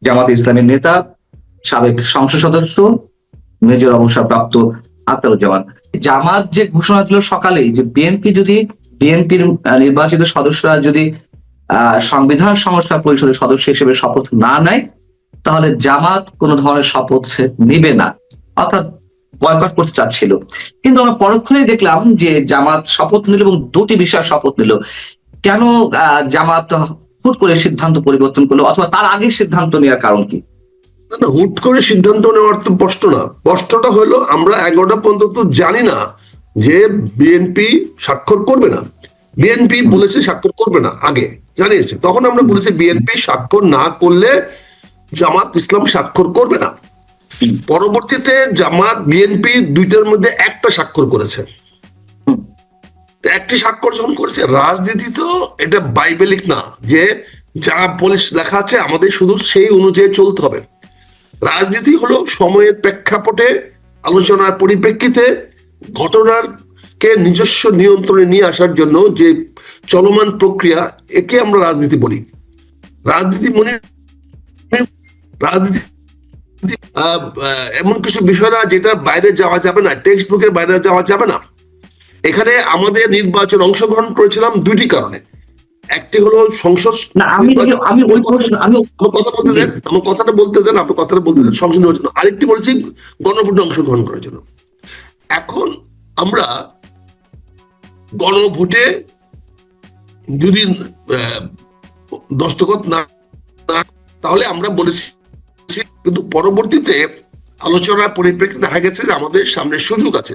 জামাত ইসলামের নেতা, সাবেক সংসদ সদস্য, মেজর অবসরপ্রাপ্ত আখতারুজ্জামান। জামাত যে ঘোষণা দিল সকালেই যে বিএনপির নির্বাচিত সদস্যরা যদি সংবিধান সংস্কার পরিষদের সদস্য হিসেবে শপথ না নেয়, তাহলে জামাত কোন ধরনের শপথ নিবে না, অর্থাৎ বয়কট করতে চাচ্ছিল। কিন্তু আমরা পরক্ষণেই দেখলাম যে জামাত শপথ নিল এবং দুটি বিষয় শপথ নিল। কেন জামাত হুট করে সিদ্ধান্ত পরিবর্তন করলো, অথবা তার আগে সিদ্ধান্ত নেওয়ার কারণ কি? না, হুট করে সিদ্ধান্ত নেওয়ার তো প্রশ্ন না। প্রশ্নটা হলো আমরা 11টা পর্যন্ত জানি না যে বিএনপি স্বাক্ষর করবে না। বিএনপি বলেছে স্বাক্ষর করবে না, আগে জানিয়েছে। তখন আমরা বলেছি বিএনপি স্বাক্ষর না করলে জামাত ইসলাম স্বাক্ষর করবে না। পরবর্তীতে জামাত বিএনপি দুইটার মধ্যে একটা স্বাক্ষর করেছে। একটি স্বাক্ষর যখন করেছে, রাজনীতি তো এটা বাইবেলিক না যে যা পুলিশ লেখা আছে আমাদের শুধু সেই অনুযায়ী চলতে হবে। রাজনীতি হলো সময়ের প্রেক্ষাপটে, আলোচনার পরিপ্রেক্ষিতে, ঘটনার কে নিজস্ব নিয়ন্ত্রণে নিয়ে আসার জন্য যে চলমান প্রক্রিয়া, একে আমরা রাজনীতি বলি। রাজনীতি এমন কিছু বিষয় না যেটা বাইরে যাওয়া যাবে না, টেক্সট বুকের বাইরে যাওয়া যাবে না। এখানে আমাদের নির্বাচন অংশগ্রহণ করেছিলাম দুইটি কারণে। একটি হলো সংসদ, কথাটা বলতে দেন, সংসদ নির্বাচন। আরেকটি বলেছি গণভোটে অংশগ্রহণ করার জন্য। এখন আমরা গণভোটে যদি দস্তখত না, তাহলে আমরা বলেছি, কিন্তু পরবর্তীতে আলোচনার পরিপ্রেক্ষিতে দেখা গেছে যে আমাদের সামনে সুযোগ আছে।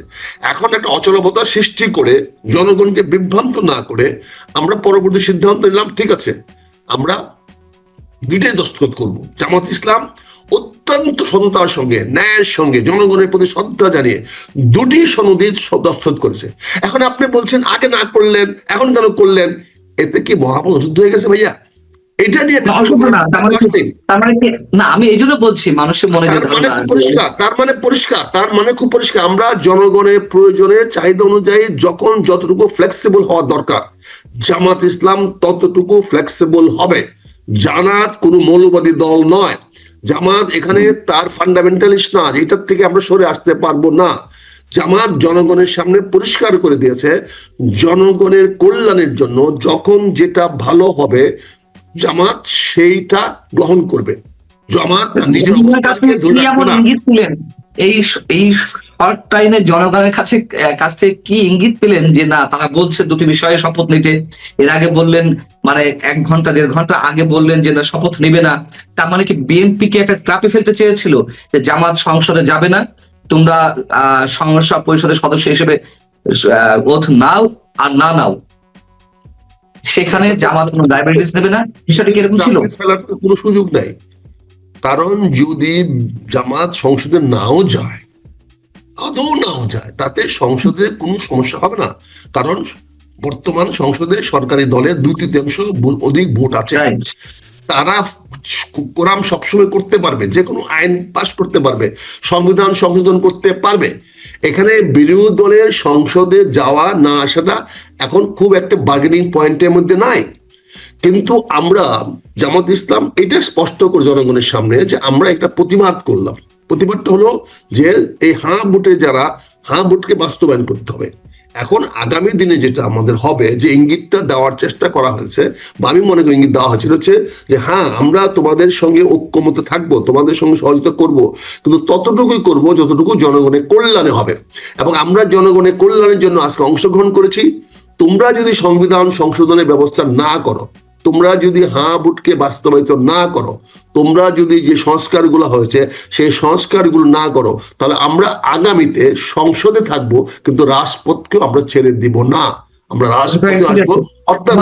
এখন একটা অচলাবস্থা সৃষ্টি করে জনগণকে বিভ্রান্ত না করে আমরা পরবর্তী সিদ্ধান্ত নিলাম, ঠিক আছে আমরা দুইটাই দস্তখত করব। জামাত ইসলাম অত্যন্ত সততার সঙ্গে, ন্যায়ের সঙ্গে, জনগণের প্রতি শ্রদ্ধা জানিয়ে দুটি সনদে দস্তখত করেছে। এখন আপনি বলছেন আগে না করলেন, এখন কেন করলেন? এতে কি মহাপদ অশুদ্ধ হয়ে গেছে ভাইয়া? এটা নিয়ে আমি এই জন্য বলছি মানুষের মনে তার মানে খুব পরিষ্কার আমরা জনগণের প্রয়োজনে, চাহিদা অনুযায়ী যখন যতটুকু ফ্লেক্সিবল হওয়া দরকার, জামাত ইসলাম ততটুকু ফ্লেক্সিবল হবে। জামাত কোনো মৌলবাদী দল নয়। জামাত এখানে তার ফান্ডামেন্টালিস্ট না, এটার থেকে আমরা সরে আসতে পারবো না। জামাত জনগণের সামনে পরিষ্কার করে দিয়েছে, জনগণের কল্যাণের জন্য যখন যেটা ভালো হবে জামাত সেইটা গ্রহণ করবে। জামাত নিজের এই শর্ট টাইমে জনগণের কাছ থেকে কি ইঙ্গিত পেলেন যে না তারা বলছে দুটি বিষয়ে শপথ নিতে? এর আগে বললেন, মানে 1 ঘন্টা 1.5 ঘন্টা আগে বললেন যে না শপথ নিবে না। তার মানে কি বিএনপি কে একটা ট্র্যাপে ফেলতে চেয়েছিল যে জামাত সংসদে যাবে না, তোমরা সংসদ পরিষদের সদস্য হিসেবে ওথ নাও আর না নাও, সেখানে জামাত কোনো ডায়াবেটিস নেবে না? বিষয়টা কি এরকম ছিল? ফেলার কোনো সুযোগ নাই। কারণ যদি জামাত সংসদে নাও যায়, আদৌ নাও যায়, তাতে সংসদে কোনো সমস্যা হবে না। কারণ বর্তমান সংসদে সরকারি দলের 2/3 অধিক ভোট আছে। তারা কোরাম সবসময় করতে পারবে, যে কোনো আইন পাশ করতে পারবে, সংবিধান সংশোধন করতে পারবে। এখানে বিরোধী দলের সংসদে যাওয়া না আসাটা এখন খুব একটা বার্গেনিং পয়েন্টের মধ্যে নাই। কিন্তু আমরা জামাত ইসলাম এটা স্পষ্ট করে জনগণের সামনে যে আমরা একটা প্রতিবাদ করলাম। প্রতিবাদটা হলো যে এই হাঁ ভোটে যারা হাঁ ভোটকে বাস্তবায়ন করতে হবে। এখন আগামী দিনে যেটা আমাদের হবে, যে ইঙ্গিতটা দেওয়ার চেষ্টা করা হয়েছে, বা আমি মনে করি ইঙ্গিত দেওয়া হয়েছিল হচ্ছে যে হ্যাঁ আমরা তোমাদের সঙ্গে ঐক্যমতে থাকবো, তোমাদের সঙ্গে সহযোগিতা করব, কিন্তু ততটুকুই করব যতটুকু জনগণের কল্যাণে হবে। এবং আমরা জনগণের কল্যাণের জন্য আজকে অংশগ্রহণ করেছি। তোমরা যদি সংবিধান সংশোধনের ব্যবস্থা না করো, তোমরা যদি হাঁ ভোটকে বাস্তবায়িত না করো, তোমরা যদি যে সংস্কারগুলো হয়েছে সেই সংস্কারগুলো না করো, তাহলে আমরা আগামীতে সংসদে থাকবো, কিন্তু রাজপথকেও আমরা ছেড়ে দিব না। আমরা রাজপথে আসবো। অর্থাৎ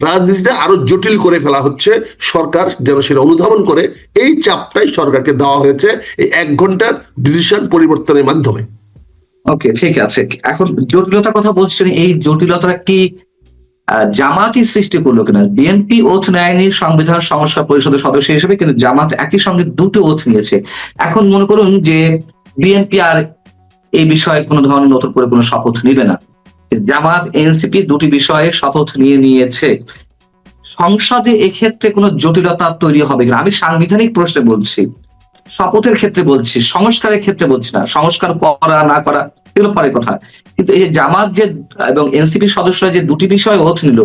রাজনীতিটা আরো জটিল করে ফেলা হচ্ছে। সরকার যেন সেটা অনুধাবন করে, এই চাপটাই সরকারকে দেওয়া হয়েছে এই 1 ঘন্টার ডিসিশন পরিবর্তনের মাধ্যমে। ওকে, ঠিক আছে। এখন জটিলতার কথা বলছেন, এই জটিলতা কি জামাতই সৃষ্টি করলো কিনা? বিএনপি ওথ নেয়নি সংবিধান সংস্কার পরিষদের সদস্য হিসেবে, কিন্তু জামাত একই সঙ্গে দুটো ওথ নিয়েছে। এখন মনে করুন যে বিএনপি আর এই বিষয়ে কোনো ধরনের নতুন করে কোনো শপথ নিবে না, জামাত এনসিপি দুটি বিষয়ে শপথ নিয়েছে। সংসদে এক্ষেত্রে কোনো জটিলতা তৈরি হবে কিনা, আমি সাংবিধানিক প্রশ্নে বলছি, শপথের ক্ষেত্রে বলছি, সংস্কারের ক্ষেত্রে বলছি না। সংস্কার করা না করা এগুলো পরে কথা, কিন্তু এই যে জামাত যে এবং এনসিপি সদস্যরা যে দুটি বিষয়ে ওথ নিল,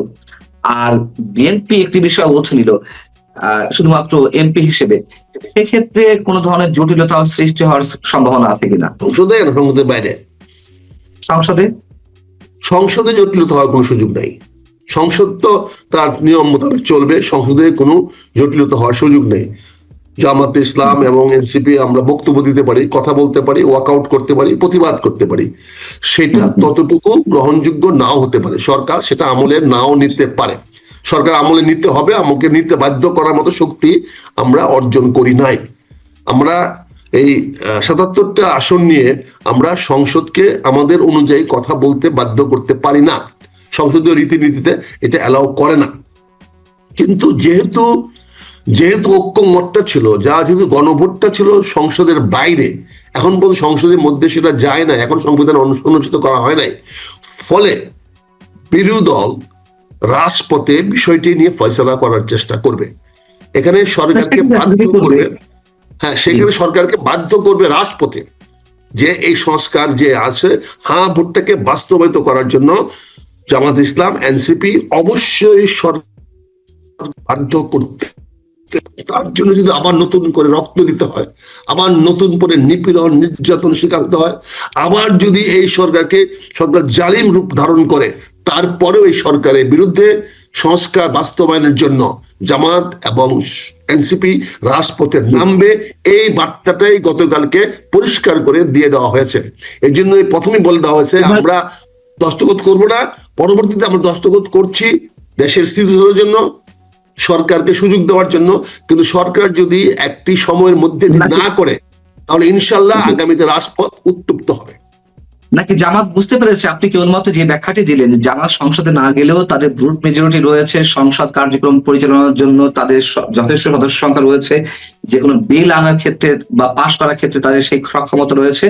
আর বিএনপি একটি বিষয়ে ওথ নিল শুধুমাত্র এমপি হিসেবে, সেক্ষেত্রে কোনো ধরনের জটিলতা সৃষ্টি হওয়ার সম্ভাবনা আছে কিনা সংসদে না সংসদের বাইরে? সংসদে? সংসদে জটিলতা হওয়ার কোনো সুযোগ নাই। সংসদ তো তার নিয়ম মোতাবেক চলবে, সংসদে কোনো জটিলতা হওয়ার সুযোগ নেই। জামাতে ইসলাম এবং এনসিপি আমরা বক্তব্য দিতে পারি, কথা বলতে পারি, ওয়াকআউট করতে পারি, প্রতিবাদ করতে পারি, সেটা ততটুকু গ্রহণযোগ্য নাও হতে পারে। সরকার সেটা আমলে নাও নিতে পারে, সরকার আমলে নিতে হবে, আমাকে নিতে বাধ্য করার মতো শক্তি আমরা অর্জন করি নাই। আমরা এই ৭৭টা আসন নিয়ে আমরা সংসদকে আমাদের অনুযায়ী কথা বলতে বাধ্য করতে পারি না, সংসদীয় রীতিনীতিতে এটা অ্যালাউ করে না। কিন্তু যেহেতু ঐক্যমতটা ছিল, যেহেতু গণভোটটা ছিল সংসদের বাইরে, এখন পর্যন্ত সংসদের মধ্যে সেটা যায় না, এখন সংবিধান অনুষ্ঠিত করা হয় নাই, ফলে বিরোধী দল রাজপথে বিষয়টি নিয়ে ফয়সালা করার চেষ্টা করবে। এখানে সরকারকে বাধ্য করবে, হ্যাঁ সেখানে সরকারকে বাধ্য করবে রাজপথে যে এই সংস্কার যে আছে, হ্যাঁ ভোটটাকে বাস্তবায়িত করার জন্য জামাত ইসলাম এনসিপি অবশ্যই সরকার বাধ্য করতে। তার জন্য যদি আবার নতুন করে রক্ত দিতে হয়, আবার নতুন করে নিপীড়ন নির্যাতন শিকার হতে হয়, আবার যদি এই সরকার জালিম রূপ ধারণ করে, তারপরেও এই সরকারের বিরুদ্ধে সংস্কার বাস্তবায়নের জন্য জামাত এবং এনসিপি রাজপথে নামবে। এই বার্তাটাই গতকালকে পরিষ্কার করে দিয়ে দেওয়া হয়েছে। এই জন্য প্রথমে বলে দেওয়া হয়েছে আমরা দস্তখত করবো না, পরবর্তীতে আমরা দস্তখত করছি দেশের স্থিতিশীলতার জন্য, সরকারকে সুযোগ দেওয়ার জন্য। কিন্তু সরকার যদি একটি সময়ের মধ্যে না করে, তাহলে ইনশাল্লাহ আগামীতে রাজপথ উত্তপ্ত হবে। নাকি জামাত বুঝতে পেরেছে, আপনি কেবলমাত্র যে ব্যাখ্যাটি দিলেন, যে জামাত সংসদে না গেলেও তাদের ব্রুট মেজরিটি রয়েছে, সংসদ কার্যক্রম পরিচালনার জন্য তাদের যথেষ্ট সদস্য সংখ্যা রয়েছে, যে কোনো বিল আনার ক্ষেত্রে বা পাশ করার ক্ষেত্রে তাদের সেই সক্ষমতা রয়েছে,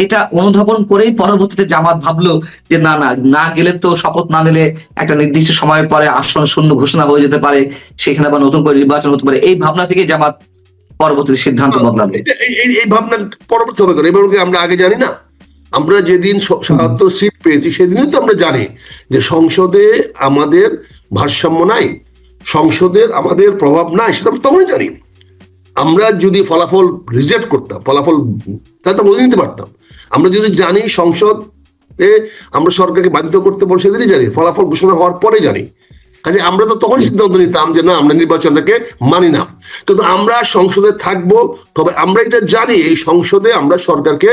এটা অনুধাবন করেই পরবর্তীতে জামাত ভাবলো যে না না, না গেলে তো শপথ না নিলে একটা নির্দিষ্ট সময়ের পরে আসন শূন্য ঘোষণা হয়ে যেতে পারে, সেখানে আবার নতুন করে নির্বাচন হতে পারে। এই ভাবনা থেকে জামাত পরবর্তীতে সিদ্ধান্ত বদলাবে। এই ভাবনা পরবর্তী হবে কেন? এবার আমরা আগে জানি না? আমরা যেদিন ৭৭ সিট পেয়েছি সেদিনই তো আমরা জানি যে সংসদে আমাদের ভারসাম্য নাই, সংসদের আমাদের প্রভাব নাই, সেটা আমরা তখনই জানি। আমরা যদি ফলাফল রিজেক্ট করতাম, ফলাফল তাহলে তো বলে নিতে পারতাম। আমরা যদি জানি সংসদে আমরা সরকারকে বাধ্য করতে পারবো, সেদিনই জানি, ফলাফল ঘোষণা হওয়ার পরে জানি। কাজে আমরা তো তখন সিদ্ধান্ত নিতাম যে না, আমরা নির্বাচনটাকে মানি না। কিন্তু আমরা সংসদে থাকবো, তবে আমরা এটা জানি এই সংসদে আমরা সরকারকে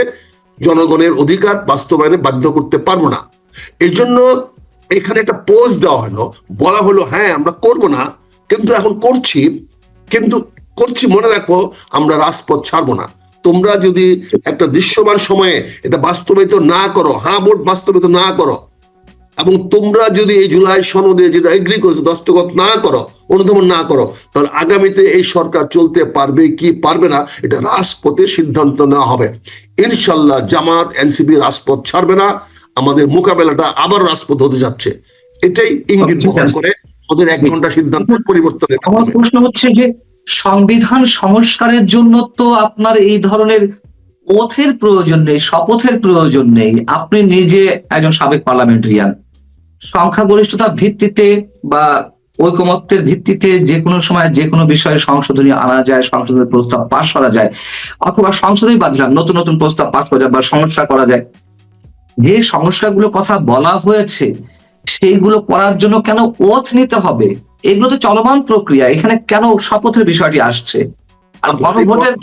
জনগণের অধিকার বাস্তবায়নে বাধ্য করতে পারবো না। এই জন্য এখানে একটা পোজ দেওয়া হলো, বলা হলো হ্যাঁ আমরা করব না, কিন্তু এখন করছি, কিন্তু করছি মনে রাখো আমরা রাজপথ ছাড়বো না। তোমরা যদি একটা দৃশ্যমান সময়ে এটা বাস্তবায়িত না করো, হ্যাঁ ভোট বাস্তবায়িত না করো, এবং তোমরা যদি এই জুলাই সনদে যেটা এগ্রি করেছো দস্তখত না করো, অনুধাবন না করো, তাহলে আগামীতে এই সরকার চলতে পারবে কি পারবে না এটা রাজপথে সিদ্ধান্ত নেওয়া হবে। ইনশাল্লাহ জামাত এনসিপি রাজপথ ছাড়বে না, আমাদের মোকাবেলাটা আবার রাজপথ হতে যাচ্ছে, এটাই ইঙ্গিত বহন করে আমাদের 1 ঘন্টা সিদ্ধান্ত পরিবর্তনের। আমার প্রশ্ন হচ্ছে যে সংবিধান সংস্কারের জন্য তো আপনার এই ধরনের ওথের প্রয়োজন নেই, শপথের প্রয়োজন নেই। আপনি নিজে একজন সাবেক পার্লামেন্টারিয়ান, সংখ্যাগরিষ্ঠতার ভিত্তিতে বা ঐকমত্যের ভিত্তিতে যে কোনো সময় যে কোনো বিষয়ে সংশোধনী আনা যায়, সংশোধনের প্রস্তাব পাশ করা যায়, অথবা সংসদেই বাদলাম নতুন নতুন প্রস্তাব পাশ করা যায় বা সংস্কার করা যায়। যে সংস্কারগুলোর কথা বলা হয়েছে সেইগুলো করার জন্য কেন ওথ নিতে হবে? এগুলো তো চলমান প্রক্রিয়া, এখানে কেন শপথের বিষয়টি আসছে? আর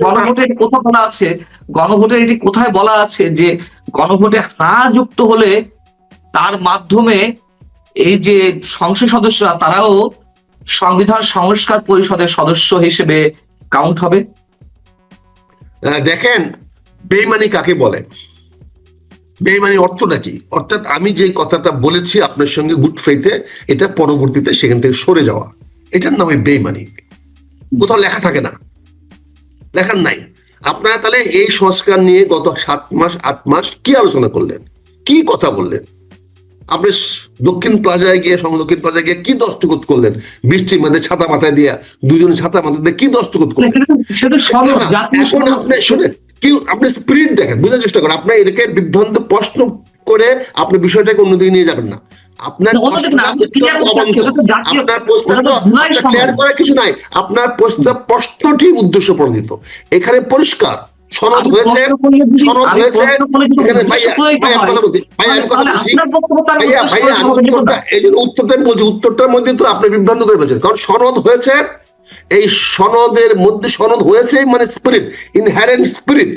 গণভোটের কোথাও বলা আছে, গণভোটের এটি কোথায় বলা আছে যে গণভোটে হ্যাঁ যুক্ত হলে তার মাধ্যমে এই যে সংসদ সদস্যরা তারাও সংবিধান সংস্কার পরিষদের সদস্য হিসেবে কাউন্ট হবে? দেখেন, বেইমানি কাকে বলে? বেইমানি অর্থটা কি? অর্থাৎ আমি যে কথাটা বলেছি আপনার সঙ্গে গুড ফেইথে, এটা পরবর্তীতে সেখান থেকে সরে যাওয়া, এটার নামে বেইমানি। কোথাও লেখা থাকে না, লেখার নাই। আপনারা তাহলে এই সংস্কার নিয়ে গত 7 মাস 8 মাস কি আলোচনা করলেন, কি কথা বললেন? আপনি দক্ষিণ প্লাজায় গিয়ে দক্ষিণ প্লাজায় গিয়ে কি দস্তখত করলেন? বৃষ্টির মধ্যে ছাতা মাথায় দিয়ে, দুজনে ছাতা মাথায় দিয়ে কি দস্তখত করলেন? সেটা সনদ, জাতীয় এখন সনদ। আপনি শুনে কি, আপনি স্পিরিট দেখেন, বোঝার চেষ্টা করেন। আপনি এটাকে বিভ্রান্ত প্রশ্ন করে আপনি বিষয়টাকে অন্যদিকে নিয়ে যাবেন না। আপনার আপনার প্রশ্নটা ক্লিয়ার করার কিছু নাই, আপনার প্রশ্নটি উদ্দেশ্য প্রণোদিত। এখানে পরিষ্কার সনদ হয়েছে, সনদ হয়েছে এখানে। ভাইয়া আমি কথা বলছি, ভাইয়া আমি উত্তরটা, এই জন্য উত্তরটা আমি বলছি, উত্তরটার মধ্যে তো আপনি বিভ্রান্ত করে বলছেন। কারণ সনদ হয়েছে, এই সনদের মধ্যে সনদ হয়েছে মানে স্পিরিট, ইনহেরেন্ট স্পিরিট,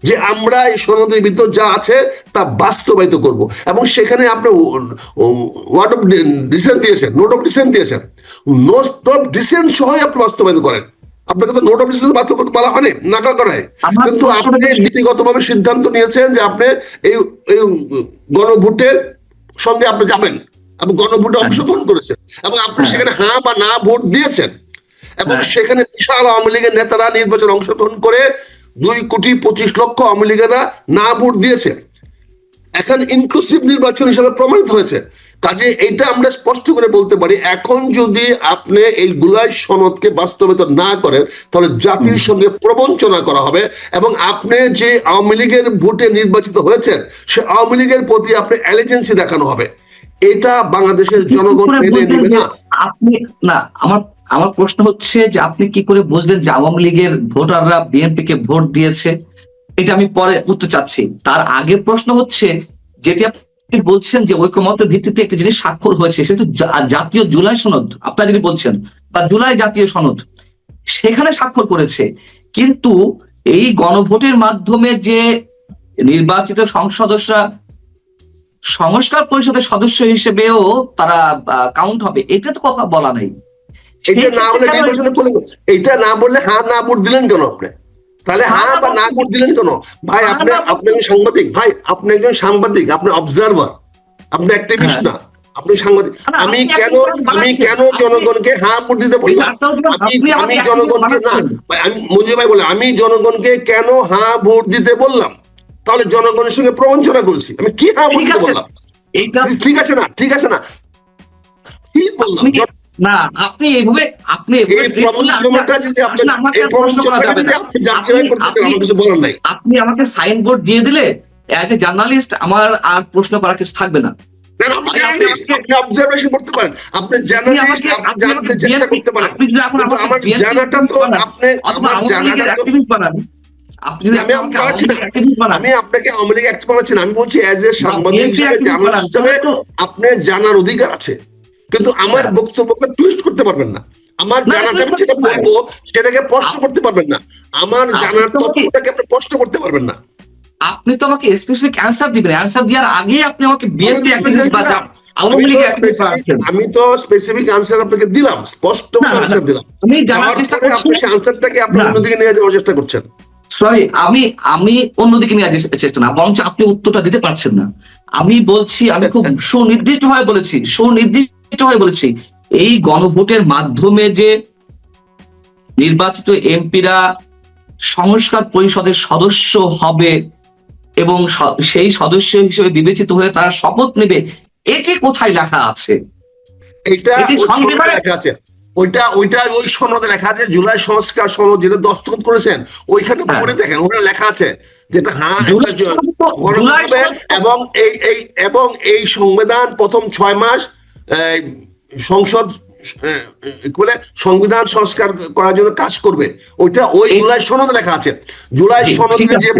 যে আমরা এই সনদের ভিতর যা আছে তা বাস্তবায়িত করব। এবং সেখানে আপনি ওয়ার্ড অফ ডিসেন্ট দিয়েছেন, নোট অফ ডিসেন্ট দিয়েছেন, নোট অফ ডিসেন্ট সহ আপনি বাস্তবায়িত করেন। আপনাকে তো নোট অফ ডিসেন্ট বাস্তব করতে বলা হয়নি, নাকল করায়। কিন্তু আপনি নীতিগতভাবে সিদ্ধান্ত নিয়েছেন যে আপনি এই গণভোটের সঙ্গে আপনি যাবেন এবং গণভোটে অংশগ্রহণ করেছেন এবং আপনি সেখানে হ্যাঁ বা না ভোট দিয়েছেন। এবং সেখানে বিশাল আওয়ামী লীগের নেতারা নির্বাচনে অংশগ্রহণ করে 2,25,00,000 আওয়ামী লীগেরা না ভোট দিয়েছে। এখন ইনক্লুসিভ নির্বাচন হিসেবে প্রমাণিত হয়েছে। কাজে এটা আমরা স্পষ্ট করে বলতে পারি, এখন যদি আপনি এই গুলাই সনদকে বাস্তবায়িত না করেন তাহলে জাতির সঙ্গে প্রবঞ্চনা করা হবে এবং আপনি যে আওয়ামী লীগের ভোটে নির্বাচিত হয়েছেন সে আওয়ামী লীগের প্রতি আপনি অ্যালিজেন্সি দেখানো হবে। এটা বাংলাদেশের জনগণ মেনে নেবে না। আপনি না, আমার প্রশ্ন হচ্ছে যে আপনি কি করে বুঝলেন যে আওয়ামী লীগের ভোটাররা বিএনপি কে ভোট দিয়েছে? এটা আমি পরে উত্তর চাচ্ছি। তার আগে প্রশ্ন হচ্ছে, যেটি আপনি বলছেন যে ঐকমত্যের ভিত্তিতে একটি জিনিস স্বাক্ষর হয়েছে, সেটা জাতীয় জুলাই সনদ আপনারা যদি বলছেন, বা জুলাই জাতীয় সনদ, সেখানে স্বাক্ষর করেছে। কিন্তু এই গণভোটের মাধ্যমে যে নির্বাচিত সংসদ সদস্যরা সংস্কার পরিষদের সদস্য হিসেবেও তারা কাউন্ট হবে, এটা তো কথা বলা নেই। এটা না হলে নির্বাচনে এটা না বললে হ্যাঁ না ভোট দিলেন কেন আপনি? তাহলে হ্যাঁ বা না ভোট দিলেন কেন? ভাই আপনি একজন সাংবাদিক, ভাই আপনি একজন সাংবাদিক, আপনি অবজারভার, আপনি অ্যাক্টিভিস্ট না, আপনি সাংবাদিক। আমি কেন জনগণকে হ্যাঁ ভোট দিতে বললাম? আমি জনগণকে না, আমি মঞ্জু ভাই বলে, আমি জনগণকে কেন হ্যাঁ ভোট দিতে বললাম? তাহলে জনগণের সঙ্গে প্রবঞ্চনা করেছি। আমি কি হ্যাঁ ভোট দিতে বললাম? ঠিক আছে না, ঠিক আছে না, কি বললাম না? আপনি এইভাবে আপনি আমাকে সাইনবোর্ড দিয়ে দিলে অ্যাজ এ জার্নালিস্ট আমার আর প্রশ্ন করার কিছু থাকবে না। আপনি অবজারভেশন করতে পারেন, আপনি জার্নালিস্ট, আপনি জানতে চেষ্টা করতে পারেন। আমার জানাটা তো আপনি আমার জানাটা তো আমি আপনাকে আওয়ামী লীগ অ্যাক্ট বানাচ্ছি না, আমি বলছি অ্যাজ এ সাংবাদিক হিসেবে জার্নালিস্ট হিসেবে আপনার জানার অধিকার আছে, কিন্তু আমার বক্তব্যকে টুইস্ট করতে পারবেন না। আমার জানাটা আমি যেটা বলবো সেটাকে প্রশ্ন করতে পারবেন না, আমার জানার তথ্যটাকে আপনি প্রশ্ন করতে পারবেন না। আপনি তো আমাকে স্পেসিফিক অ্যানসার দিবেন, অ্যানসার দেওয়ার আগে আপনি আমাকে বিএনপি অ্যাক্টিভিস্ট বা আওয়ামী লীগ অ্যাক্টিভিস্ট বানাচ্ছেন। আমি তো স্পেসিফিক অ্যানসার আপনাকে দিলাম, স্পষ্ট অ্যানসার দিলাম। আমি জানার চেষ্টা করছি, আপনি সেই অ্যানসারটাকে আপনি অন্যদিকে নিয়ে যাওয়ার চেষ্টা করছেন। সরি, আমি অন্যদিকে নিয়ে যাওয়ার চেষ্টা না, বরঞ্চ আপনি উত্তরটা দিতে পারছেন না। আমি বলছি, আমি খুব সুনির্দিষ্ট ভাবে বলেছি, এই গণভোটের মাধ্যমে যে নির্বাচিত এমপিরা সংস্কার পরিষদের সদস্য হবে এবং সেই সদস্য হিসেবে বিবেচিত হয়ে তারা শপথ নেবে, এটি কোথায় লেখা আছে? এটা সংবিধানে লেখা আছে, ওইটা ওই সনদে লেখা আছে, জুলাই সংস্কার সনদ যেটা দস্তখত করেছেন ওইখানে পড়ে দেখেন, ওখানে লেখা আছে যেটা হ্যাঁ এবং এই সংবিধান প্রথম 6 মাস সংসদ বলে সংবিধান সংস্কার করার জন্য কাজ করবে। ওইটা ওই জুলাই সনদে লেখা আছে, জুলাই সনদে যে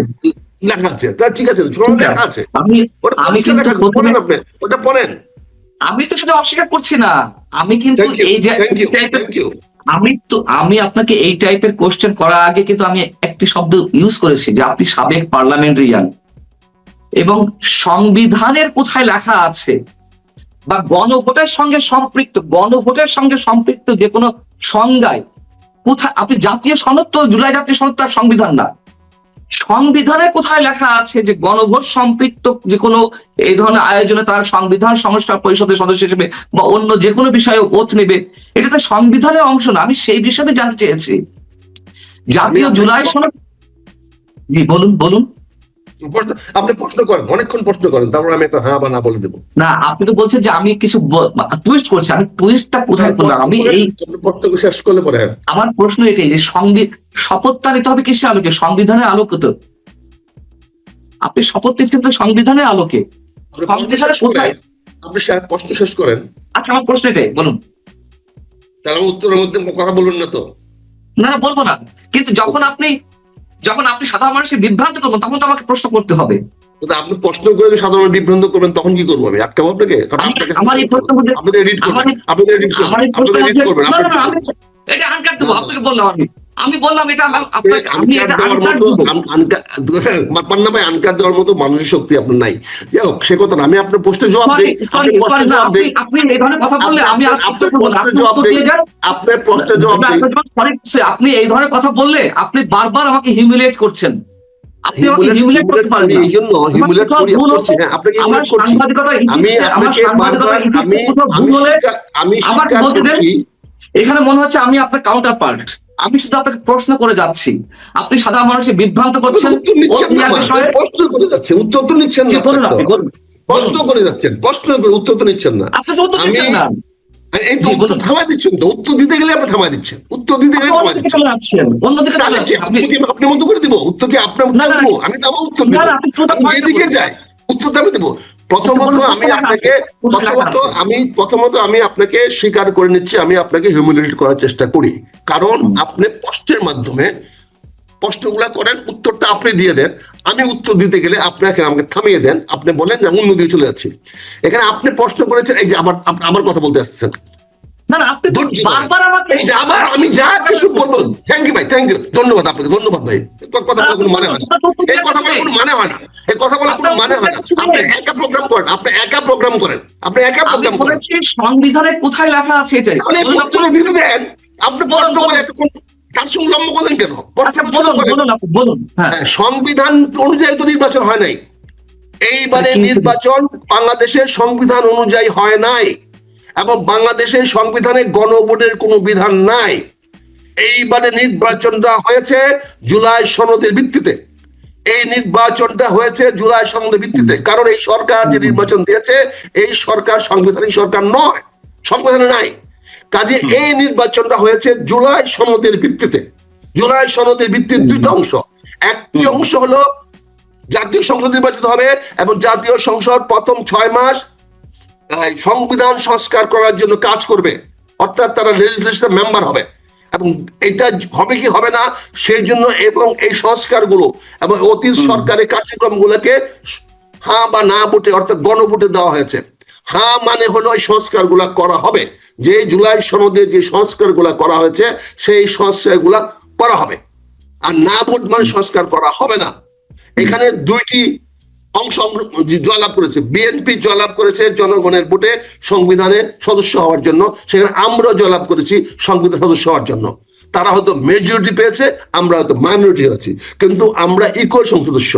লেখা আছে তা ঠিক আছে, সনদে লেখা আছে, ওটা পড়েন। আমি তো সেটা অস্বীকার করছি না, আমি কিন্তু এই যে আমি আপনাকে এই টাইপের কোশ্চেন করার আগে কিন্তু আমি একটি শব্দ ইউজ করেছি যে আপনি সাবেক পার্লামেন্টারিয়ান, এবং সংবিধানের কোথায় লেখা আছে বা গণভোটের সঙ্গে সম্পৃক্ত যে কোনো সংজ্ঞায় কোথায় আপনি জাতীয় সনদ তো, জুলাই জাতীয় সনদ তার সংবিধান না, সংবিধানে কোথায় লেখা আছে যে গণভোট সম্পৃক্ত যে কোনো এই ধরনের আয়োজনে তারা সংবিধান সংস্কার পরিষদের সদস্য হিসেবে বা অন্য যে কোনো বিষয়ে ওথ নেবে? এটা তো সংবিধানের অংশ না। আমি সেই বিষয়ে জানতে চেয়েছি। জাতীয় জুলাই সনদ, জি বলুন। আপনি প্রশ্ন করেন, অনেকক্ষণ প্রশ্ন করেন, তারপর আমি একটা হ্যাঁ বা না বলে দেবো। না, আপনি তো বলছেন যে আমি কিছু টুইস্ট করছি, আমি টুইস্টটা কোথায় করলাম? আমি এই প্রশ্ন শেষ করলে পরে হ্যাঁ। আমার প্রশ্ন এটাই যে শপথটা নিতে হবে কিসের আলোকে? সংবিধানের আলোকে তো। আপনি শপথ নিচ্ছেন তো সংবিধানের আলোকে। আপনি প্রশ্ন সংবিধানের শেষ করেন, কোথায়? আপনি প্রশ্ন শেষ করেন, আচ্ছা, আমার প্রশ্ন এটাই, বলুন। তার উত্তরের মধ্যে কথা বলুন না তো। না না, বলবো না, কিন্তু যখন আপনি সাধারণ মানুষকে বিভ্রান্ত করবেন তখন তো আমাকে প্রশ্ন করতে হবে। কিন্তু আপনি প্রশ্ন করে সাধারণ বিভ্রান্ত করবেন, তখন কি করবো আমি? আটকাবো আপনাকে? কারণ আপনাকে আমার এই প্রশ্নের মধ্যে আপনাকে এডিট করবেন, আমার আপনাকে এডিট আমার করবেন, এই আপনাকে প্রশ্নের এডিট মধ্যে করবেন, না আপনি না না, এটা আনকাট দেবো। আপনাকে বললাম, আমি বললাম এটা আপনাকে, আমি আনকার এটা দেওয়ার আনকাট মতো দেবো। পান্না ভাই, আনকার দেওয়ার মতো মানসিক শক্তি আপনার নাই। যাই হোক, সে কথা না। আমি আপনার প্রশ্নের জবাব সরি দিই, সরি আপনি প্রশ্নের সরি না, জবাব দিই, আপনি এই ধরনের কথা বললে আমি আর প্রশ্ন আপনার করবো না, প্রশ্নের আপনি জবাব উত্তর দিই, দিয়ে যান। আপনার প্রশ্নের জবাব দিই। আপনি এই ধরনের কথা বললে আপনি বারবার আমাকে হিউমিলিয়েট করছেন। আপনি আমাকে হিউমিলেট হিউমিলিয়েট করতে পারেন করি, না। এই জন্য আমার হিউমিলেট কোথাও করি ভুল করছি। হলে, হ্যাঁ, আপনাকে আমার হিউমিলেট করছি। সাংবাদিকতা আমি ইথিক্সে, আমার আপনাকে সাংবাদিকতা বারবার ইথিক্সে কোথাও ভুল হলে আমি আমাকে স্বীকার বলতে দেন। করছি। এখানে মনে হচ্ছে আমি আপনার কাউন্টার পার্ট, আমি শুধু আপনাকে প্রশ্ন করে যাচ্ছি, আপনি সাধারণ মানুষকে বিভ্রান্ত করছেন উত্তর ও নিচ্ছেন না, ক্রিয়ার বিষয়ে। প্রশ্ন করে যাচ্ছেন, উত্তর তো নিচ্ছেন জি, না। বলুন, আপনি বলুন প্রশ্ন বলুন। করে যাচ্ছেন, প্রশ্ন করে উত্তর তো নিচ্ছেন না। আপনি তো উত্তর আমি দিচ্ছেন না। এই তো জি, উত্তর বলুন। থামায় দিচ্ছেন, তো উত্তর দিতে গেলে আপনি থামায় দিচ্ছেন, উত্তর দিতে আপনি গেলে থামায় অন্যদিকে দিচ্ছেন। চলে যাচ্ছেন, অন্যদিকে চলে তাহলে কি যাচ্ছেন আপনি। উত্তর কি আপনার মতো করে দিব? উত্তর কি আপনার না উত্তর না দিব? আমি তো আমার উত্তর না দিব। না, আপনি পুরোটা আমি পয়েন্টটা যেদিকে বলুন। যাই উত্তরটা আমি দেবো। প্রথমত বলুন, আমি কোথায় লেখা আছে? আপনাকে কোথায় লেখা আছে? প্রথমত আমি আপনাকে স্বীকার করে নিচ্ছি, আমি আপনাকে হিউমিলিয়েট করার চেষ্টা করি। কারণ আপনি প্রশ্নের মাধ্যমে প্রশ্নগুলা করেন, উত্তরটা আপনি দিয়ে দেন। আমি উত্তর দিতে গেলে আপনাকে আমাকে থামিয়ে দেন, আপনি বলেন যে অন্য দিকে চলে যাচ্ছি। এখানে আপনি প্রশ্ন করেছেন, এই যে আবার কথা বলতে আসছেন। না না, আপনি তো বারবার আমাকে এই যে আবার আমি যা কিছু বলবো, থ্যাংক ইউ ভাই, থ্যাংক ইউ, ধন্যবাদ আপনাকে, ধন্যবাদ ভাই। কথা বলার কোনো মানে হয় না, এই কথা বলার কোনো মানে হয় না, এই কথা বলার কোনো মানে হয় না। আপনি একা প্রোগ্রাম করেন, আপনি একা প্রোগ্রাম করেন, আপনি একা আমি প্রোগ্রাম করেন। বলেছি সংবিধানে কোথায় লেখা আছে এটাই। তাহলে উত্তর দিতে দেন। আপনি প্রশ্ন করে এতক্ষণ কার সঙ্গে লম্ব করলেন কেন? প্রশ্ন আচ্ছা, ছোট বলুন করেন। বলুন আপনি বলুন। হ্যাঁ, হ্যাঁ, সংবিধান অনুযায়ী তো নির্বাচন হয় নাই। এইবারে কিন্তু নির্বাচন বাংলাদেশের সংবিধান অনুযায়ী হয় নাই, এবং বাংলাদেশের সংবিধানে গণভোটের কোনো বিধান নাই। এইবারে নির্বাচনটা হয়েছে জুলাই সনদের ভিত্তিতে। এই নির্বাচনটা হয়েছে জুলাই সনদের ভিত্তিতে, কারণ এই সরকার যে নির্বাচন দিয়েছে, এই সরকার সাংবিধানিক সরকার নয়, সংবিধানে নাই। কাজে এই নির্বাচনটা হয়েছে জুলাই সনদের ভিত্তিতে। জুলাই সনদের ভিত্তির দুইটা অংশ। একটি অংশ হলো জাতীয় সংসদ নির্বাচিত হবে, এবং জাতীয় সংসদ প্রথম 6 মাস সংবিধান সংস্কার করার জন্য কাজ করবে, অর্থাৎ তারা লেজিসলেটিভ মেম্বার হবে। এবং এটা হবে কি হবে না সেই জন্য, এবং এই সংস্কারগুলো এবং অতীত সরকারের কার্যক্রমগুলোকে হ্যাঁ বা না ভোটে, অর্থাৎ গণভোটে দেওয়া হয়েছে। হ্যাঁ মানে হলো এই সংস্কারগুলা করা হবে, যে জুলাই সনদে যে সংস্কারগুলা করা হয়েছে সেই সংস্কারগুলা করা হবে। আর না ভোট মানে সংস্কার করা হবে না। এখানে দুইটি অংশ জয়লাভ করেছে। বিএনপি জয়লাভ করেছে জনগণের ভোটে সংবিধানে সদস্য হওয়ার জন্য, সেখানে আমরা জয়লাভ করেছি সংবিধান সদস্য হওয়ার জন্য। তারা হয়তো মেজরিটি পেয়েছে, আমরা হয়তো মাইনরিটি আছি, কিন্তু আমরা ইকুয়াল সদস্য।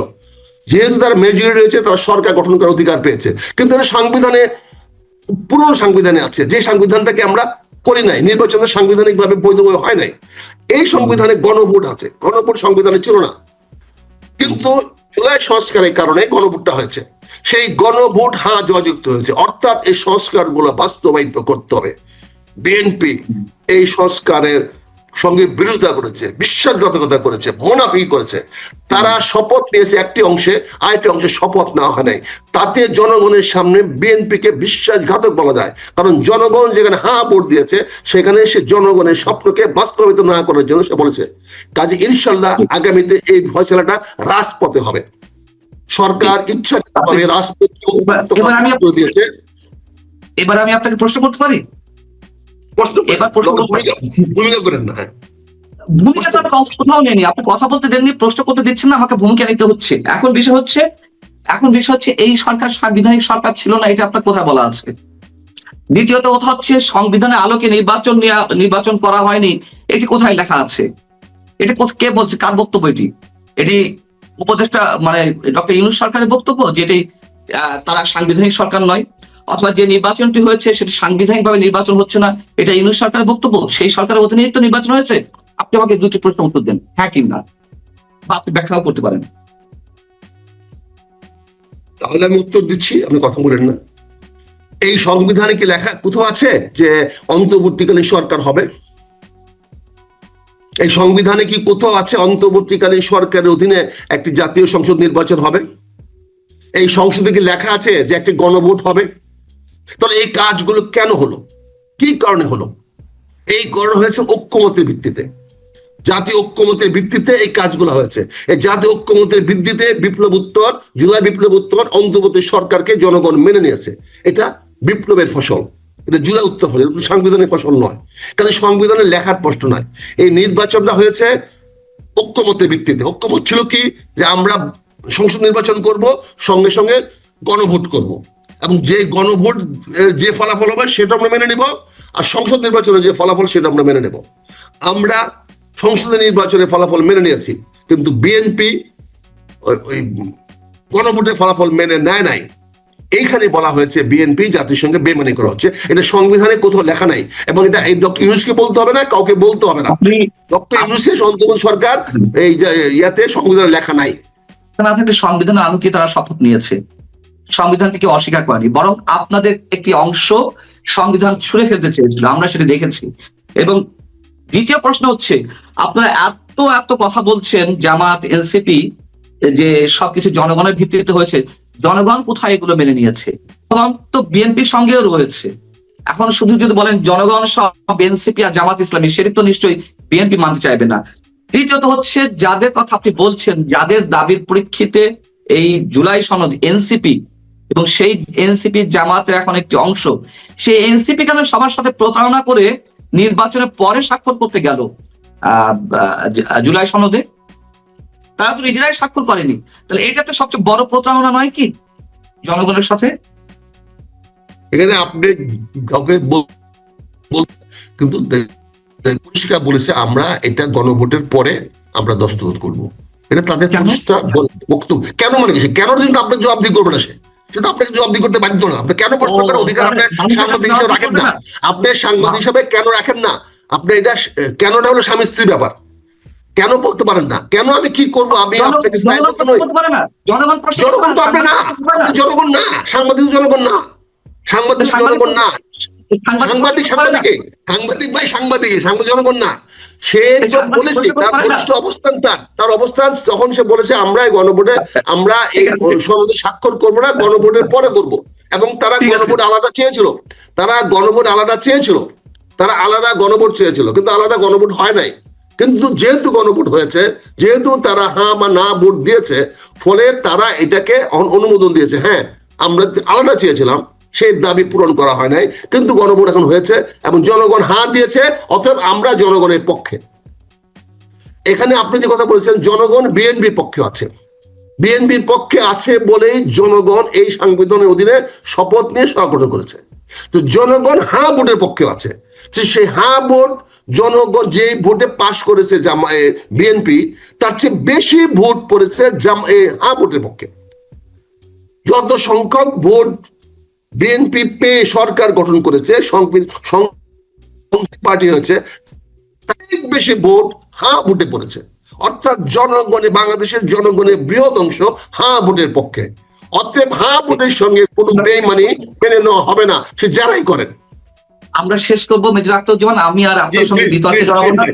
যেহেতু তারা মেজরিটি হয়েছে, তারা সরকার গঠন করার অধিকার পেয়েছে। কিন্তু এটা সংবিধানে, পুরনো সংবিধানে আছে, যে সংবিধানটাকে আমরা করি নাই, নির্বাচনের সাংবিধানিক ভাবে বৈধ হয় নাই। এই সংবিধানে গণভোট আছে, গণভোট সংবিধানে ছিল না, কিন্তু জুলাই সংস্কারের কারণে গণভোটটা হয়েছে। সেই গণভোট হ্যাঁ জয়যুক্ত হয়েছে, অর্থাৎ এই সংস্কারগুলো বাস্তবায়িত করতে হবে। বিএনপি এই সংস্কারের সঙ্গে বিরোধিতা করেছে, বিশ্বাসঘাতকতা করেছে, মুনাফিকি করেছে। তারা শপথ নিয়েছে একটি অংশে, আরেকটি অংশে শপথ নেওয়া হয় নাই। তাতে জনগণের সামনে বিএনপিকে বিশ্বাসঘাতক বলা যায়, কারণ জনগণ যেখানে হ্যাঁ ভোট দিয়েছে, সেখানে সে জনগণের স্বপ্নকে বাস্তবায়িত না করার জন্য সে বলেছে। কাজে ইনশাল্লাহ আগামীতে এই ফয়সালাটা রাজপথে হবে। সরকার ইচ্ছাকৃতভাবে রাজপথে দিয়েছে। এবার আমি আপনাকে প্রশ্ন করতে পারি? ভূমিকা করেন না। ভূমিকা তো কোথাও নেই, আপনি কথা বলতে দেননি, প্রশ্ন করতে দিচ্ছেন না, আমাকে ভূমিকা নিতে হচ্ছে। এখন বিষয় হচ্ছে এই সরকার সাংবিধানিক সরকার ছিল না, এটা আপনার কোথায় বলা আছে? দ্বিতীয়ত কথা হচ্ছে সংবিধানের আলোকে নির্বাচন করা হয়নি, এটি কোথায় লেখা আছে? এটা কে বলছে? কার বক্তব্য এটি? এটি উপদেষ্টা মানে ডক্টর ইউনূস সরকারের বক্তব্য যেটি তারা সাংবিধানিক সরকার নয়, অথবা যে নির্বাচনটি হয়েছে সেটি সাংবিধানিক ভাবে নির্বাচন হচ্ছে না, এটা ইউনূস সরকারের বক্তব্য? সেই সরকারের অধীনেই তো নির্বাচন হয়েছে। আপনি আমাকে দুটি প্রশ্ন উত্তর দেন, হ্যাঁ কিংবা, বা আপনি ব্যাখ্যাও করতে পারেন। তাহলে আমি উত্তর দিচ্ছি, আপনি কথা বলেন না। এই সংবিধানে কি লেখা কোথাও আছে যে অন্তর্বর্তীকালীন সরকার হবে? এই সংবিধানে কি কোথাও আছে অন্তর্বর্তীকালীন সরকারের অধীনে একটি জাতীয় সংসদ নির্বাচন হবে? এই সংসদে কি লেখা আছে যে একটি গণভোট হবে? তাহলে এই কাজগুলো কেন হলো, কি কারণে হলো? এই কারণ হয়েছে ঐক্যমতের ভিত্তিতে, জাতীয় ঐক্যমতের ভিত্তিতে এই কাজগুলো হয়েছে। এই জাতীয় ঐক্যমতের ভিত্তিতে বিপ্লবোত্তর, জুলাই বিপ্লবোত্তর অন্তর্বর্তী সরকারকে জনগণ মেনে নিয়েছে। এটা বিপ্লবের ফসল, এটা জুলাই উত্তর ফসল, এটা সাংবিধানিক ফসল নয়। কারণ সংবিধানের লেখার প্রশ্ন নয়। এই নির্বাচনটা হয়েছে ঐক্যমতের ভিত্তিতে। ঐক্যমত ছিল কি, যে আমরা সংসদ নির্বাচন করব, সঙ্গে সঙ্গে গণভোট করব, এবং যে গণভোট যে ফলাফল হবে সেটা আমরা মেনে নেব, আর সংসদ নির্বাচনে যে ফলাফল সেটা আমরা মেনে নেব। আমরা সংসদীয় নির্বাচনের ফলাফল মেনে নিয়েছি, কিন্তু বিএনপি ওই গণভোটের ফলাফল মেনে নেয় নাই। এইখানে বলা হয়েছে বিএনপি জাতিসংঘে বেমানি করা হচ্ছে। এটা সংবিধানে কোথাও লেখা নাই, এবং এটা এই ডক্টর ইউনূসকে বলতে হবে না, কাউকে বলতে হবে না। ডক্টর ইউনূসের অন্তর্বর্তী সরকার এই ইয়াতে সংবিধানে লেখা নাই। না থাকলে সংবিধানের আলোকে তারা শপথ নিয়েছে, সংবিধানকে কেউ অস্বীকার করেনি, বরং আপনাদের একটি অংশ সংবিধান ছুঁড়ে ফেলতে চেয়েছিল, আমরা সেটা দেখেছি। এবং দ্বিতীয় প্রশ্ন হচ্ছে, আপনারা এত এত কথা বলছেন জামাত, এনসিপি, যে সবকিছু জনগণের ভিত্তিতে হয়েছে, জনগণ কোথায় এগুলো মেনে নিয়েছে? জনগণ তো বিএনপির সঙ্গেও রয়েছে। এখন শুধু যদি বলেন জনগণ সব এনসিপি আর জামাত ইসলামী, সেটি তো নিশ্চয়ই বিএনপি মানতে চাইবে না। তৃতীয়ত হচ্ছে, যাদের কথা আপনি বলছেন, যাদের দাবির পরীক্ষিতে এই জুলাই সনদ, এনসিপি, এবং সেই এনসিপি জামাতের এখন একটি অংশ, সেই এনসিপি কেন সবার সাথে প্রতারণা করে নির্বাচনের পরে স্বাক্ষর করতে গেল জুলাই সনদে? তারা তো নিজেরাই স্বাক্ষর করেনি। তাহলে এটা তো সবচেয়ে বড় প্রতারণা নয় কি জনগণের সাথে? এখানে আপনি কাউকে কিন্তু পরিষ্কার বলেছে আমরা এটা গণভোটের পরে আমরা দস্তখত করব। এটা তাদের বক্তব্য। কেন মানে কি? কেন কিন্তু আপনি জবাবদি করবেন না, সেটা আপনাকে জবাবদি করতে বাধ্য না। আপনি কেন প্রশ্ন করার অধিকার আপনি সাংবাদিক হিসেবে রাখেন না? আপনি সাংবাদিক হিসেবে কেন রাখেন না? আপনি এটা কেনটা হলো স্বামী স্ত্রীর ব্যাপার, কেন বলতে পারেন না? কেন আমি কি করবো? আমি আপনাকে জনগণ তো আপনি না, জনগণ না, সাংবাদিক জনগণ না, সাংবাদিক জনগণ না, সাংবাদিক সাংবাদিক ভাই, সাংবাদিক জনগণ না। সে বলেছে তার বরিষ্ঠ অবস্থান, তার অবস্থান যখন সে বলেছে আমরা এই গণভোটে আমরা এই সনদে স্বাক্ষর করবো না, গণভোটের পরে করবো। এবং তারা গণভোট আলাদা চেয়েছিল, তারা গণভোট আলাদা চেয়েছিল, তারা আলাদা গণভোট চেয়েছিল, কিন্তু আলাদা গণভোট হয় নাই। কিন্তু যেহেতু গণভোট হয়েছে, যেহেতু তারা হ্যাঁ বা না ভোট দিয়েছে, ফলে তারা এটাকে অনুমোদন দিয়েছে। হ্যাঁ, আমরা আলাদা চেয়েছিলাম, সেই দাবি পূরণ করা হয় নাই, কিন্তু গণভোট এখন হয়েছে এবং জনগণ হ্যাঁ দিয়েছে, অতএব আমরা জনগণের পক্ষে। এখানে আপনি যে কথা বলেছেন, জনগণ বিএনপির পক্ষে আছে, বিএনপির পক্ষে আছে বলেই জনগণ এই সাংবিধানের অধীনে শপথ নিয়ে স্বাগত করেছে। তো জনগণ হ্যাঁ ভোটের পক্ষে আছে, সেই হ্যাঁ ভোট জনগণ যে ভোটে পাশ করেছে বিএনপি, তার চেয়ে বেশি ভোট পড়েছে হ্যাঁ ভোটের পক্ষে। যত সংখ্যক ভোট বিএনপি পেয়ে সরকার গঠন করেছে, পার্টি হয়েছে, তার বেশি ভোট হ্যাঁ ভোটে পড়েছে। অর্থাৎ জনগণে, বাংলাদেশের জনগণের বৃহৎ অংশ হ্যাঁ ভোটের পক্ষে। অতএব হ্যাঁ ভোটের সঙ্গে কোনো বেইমানি মেনে নেওয়া হবে না, সে যারাই করেন। আমরা শেষ করবো মেজর আখতারুজ্জামান, আমি আর আপনার সঙ্গে বিতর্কে জড়াবো না।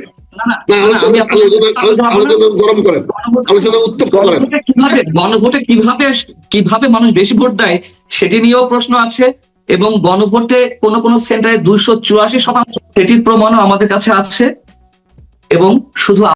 গণভোটে কিভাবে মানুষ বেশি ভোট দেয় সেটি নিয়েও প্রশ্ন আছে, এবং গণভোটে কোন কোন সেন্টারে 284%, সেটির প্রমাণও আমাদের কাছে আছে। এবং শুধু